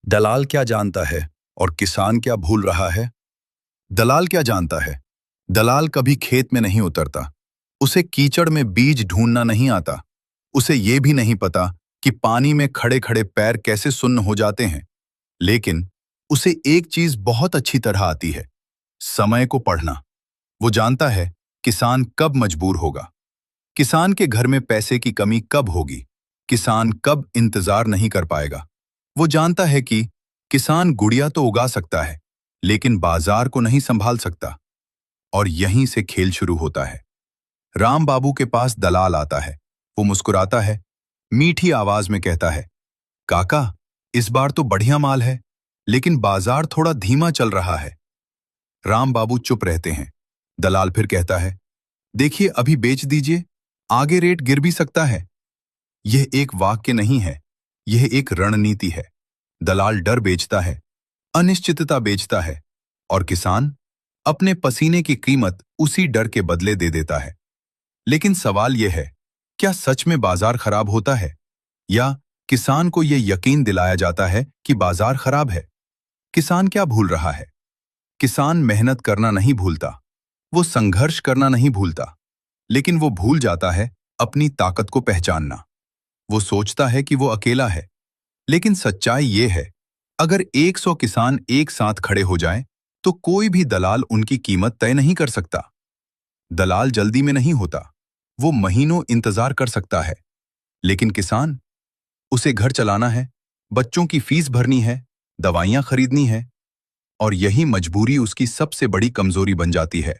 दलाल क्या जानता है और किसान क्या भूल रहा है? दलाल क्या जानता है? दलाल कभी खेत में नहीं उतरता। उसे कीचड़ में बीज ढूंढना नहीं आता। उसे ये भी नहीं पता कि पानी में खड़े खड़े पैर कैसे सुन्न हो जाते हैं। लेकिन उसे एक चीज बहुत अच्छी तरह आती है, समय को पढ़ना। वो जानता है किसान कब मजबूर होगा, किसान के घर में पैसे की कमी कब होगी, किसान कब इंतजार नहीं कर पाएगा। वो जानता है कि किसान गुड़िया तो उगा सकता है, लेकिन बाजार को नहीं संभाल सकता। और यहीं से खेल शुरू होता है। राम बाबू के पास दलाल आता है। वो मुस्कुराता है, मीठी आवाज में कहता है, काका, इस बार तो बढ़िया माल है, लेकिन बाजार थोड़ा धीमा चल रहा है। राम बाबू चुप रहते हैं। दलाल फिर कहता है, देखिए अभी बेच दीजिए, आगे रेट गिर भी सकता है। यह एक वाक्य नहीं है, यह एक रणनीति है। दलाल डर बेचता है, अनिश्चितता बेचता है, और किसान अपने पसीने की कीमत उसी डर के बदले दे देता है। लेकिन सवाल यह है, क्या सच में बाजार खराब होता है, या किसान को यह यकीन दिलाया जाता है कि बाजार खराब है? किसान क्या भूल रहा है? किसान मेहनत करना नहीं भूलता, वो संघर्ष करना नहीं भूलता, लेकिन वो भूल जाता है अपनी ताकत को पहचानना। वो सोचता है कि वो अकेला है, लेकिन सच्चाई ये है, अगर 100 किसान एक साथ खड़े हो जाएं, तो कोई भी दलाल उनकी कीमत तय नहीं कर सकता। दलाल जल्दी में नहीं होता, वो महीनों इंतजार कर सकता है। लेकिन किसान, उसे घर चलाना है, बच्चों की फीस भरनी है, दवाइयां खरीदनी है, और यही मजबूरी उसकी सबसे बड़ी कमजोरी बन जाती है।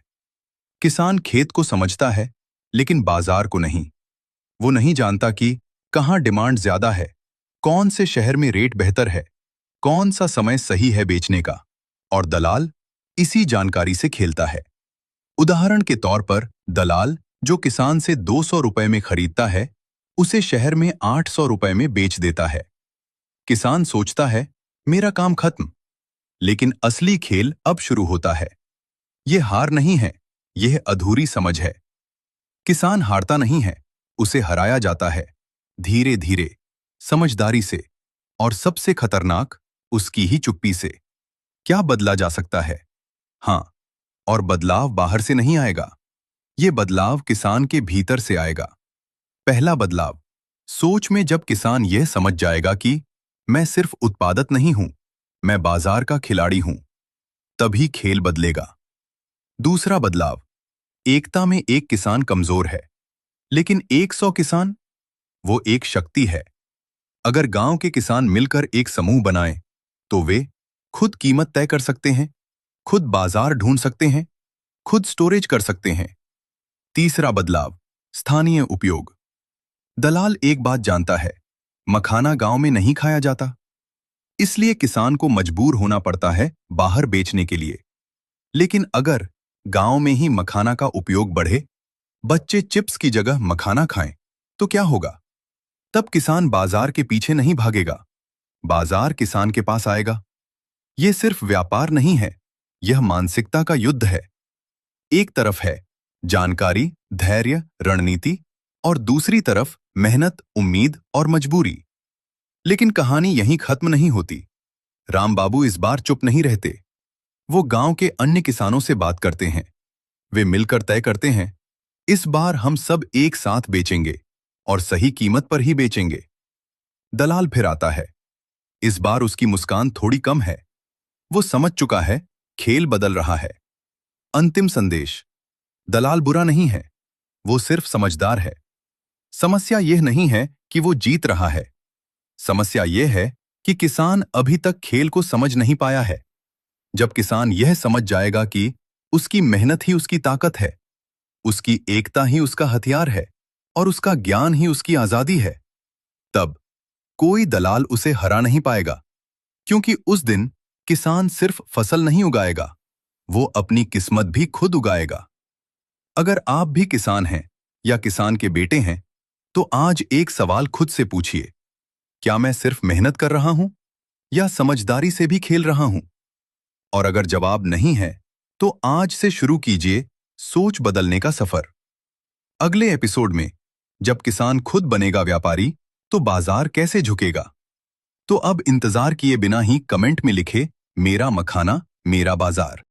किसान खेत को समझता है, लेकिन बाजार को नहीं। वो नहीं जानता कि कहाँ डिमांड ज्यादा है, कौन से शहर में रेट बेहतर है, कौन सा समय सही है बेचने का। और दलाल इसी जानकारी से खेलता है। उदाहरण के तौर पर दलाल जो किसान से 200 रुपए में खरीदता है, उसे शहर में 800 रुपए में बेच देता है। किसान सोचता है, मेरा काम खत्म। लेकिन असली खेल अब शुरू होता है। यह हार नहीं है, यह अधूरी समझ है। किसान हारता नहीं है, उसे हराया जाता है, धीरे धीरे, समझदारी से, और सबसे खतरनाक, उसकी ही चुप्पी से। क्या बदला जा सकता है? हाँ, और बदलाव बाहर से नहीं आएगा। ये बदलाव किसान के भीतर से आएगा। पहला बदलाव, सोच में जब किसान यह समझ जाएगा कि मैं सिर्फ उत्पादक नहीं हूं, मैं बाजार का खिलाड़ी हूं, तभी खेल बदलेगा। दूसरा बदलाव, एकता में एक किसान कमजोर है, लेकिन 100 किसान, वो एक शक्ति है। अगर गांव के किसान मिलकर एक समूह बनाएं, तो वे खुद कीमत तय कर सकते हैं, खुद बाजार ढूंढ सकते हैं, खुद स्टोरेज कर सकते हैं। तीसरा बदलाव, स्थानीय उपयोग। दलाल एक बात जानता है, मखाना गांव में नहीं खाया जाता, इसलिए किसान को मजबूर होना पड़ता है बाहर बेचने के लिए। लेकिन अगर गांव में ही मखाना का उपयोग बढ़े, बच्चे चिप्स की जगह मखाना खाएं, तो क्या होगा? तब किसान बाजार के पीछे नहीं भागेगा, बाजार किसान के पास आएगा। यह सिर्फ व्यापार नहीं है, यह मानसिकता का युद्ध है। एक तरफ है जानकारी, धैर्य, रणनीति, और दूसरी तरफ मेहनत, उम्मीद और मजबूरी। लेकिन कहानी यहीं खत्म नहीं होती। राम बाबू इस बार चुप नहीं रहते। वो गांव के अन्य किसानों से बात करते हैं। वे मिलकर तय करते हैं, इस बार हम सब एक साथ बेचेंगे, और सही कीमत पर ही बेचेंगे। दलाल फिर आता है। इस बार उसकी मुस्कान थोड़ी कम है। वो समझ चुका है, खेल बदल रहा है। अंतिम संदेश, दलाल बुरा नहीं है, वो सिर्फ समझदार है। समस्या यह नहीं है कि वो जीत रहा है, समस्या यह है कि किसान अभी तक खेल को समझ नहीं पाया है। जब किसान यह समझ जाएगा कि उसकी मेहनत ही उसकी ताकत है, उसकी एकता ही उसका हथियार है, और उसका ज्ञान ही उसकी आजादी है, तब कोई दलाल उसे हरा नहीं पाएगा। क्योंकि उस दिन किसान सिर्फ फसल नहीं उगाएगा, वो अपनी किस्मत भी खुद उगाएगा। अगर आप भी किसान हैं या किसान के बेटे हैं, तो आज एक सवाल खुद से पूछिए, क्या मैं सिर्फ मेहनत कर रहा हूं, या समझदारी से भी खेल रहा हूं? और अगर जवाब नहीं है, तो आज से शुरू कीजिए सोच बदलने का सफर। अगले एपिसोड में, जब किसान खुद बनेगा व्यापारी, तो बाजार कैसे झुकेगा? तो अब इंतजार किए बिना ही कमेंट में लिखे मेरा मखाना मेरा बाजार।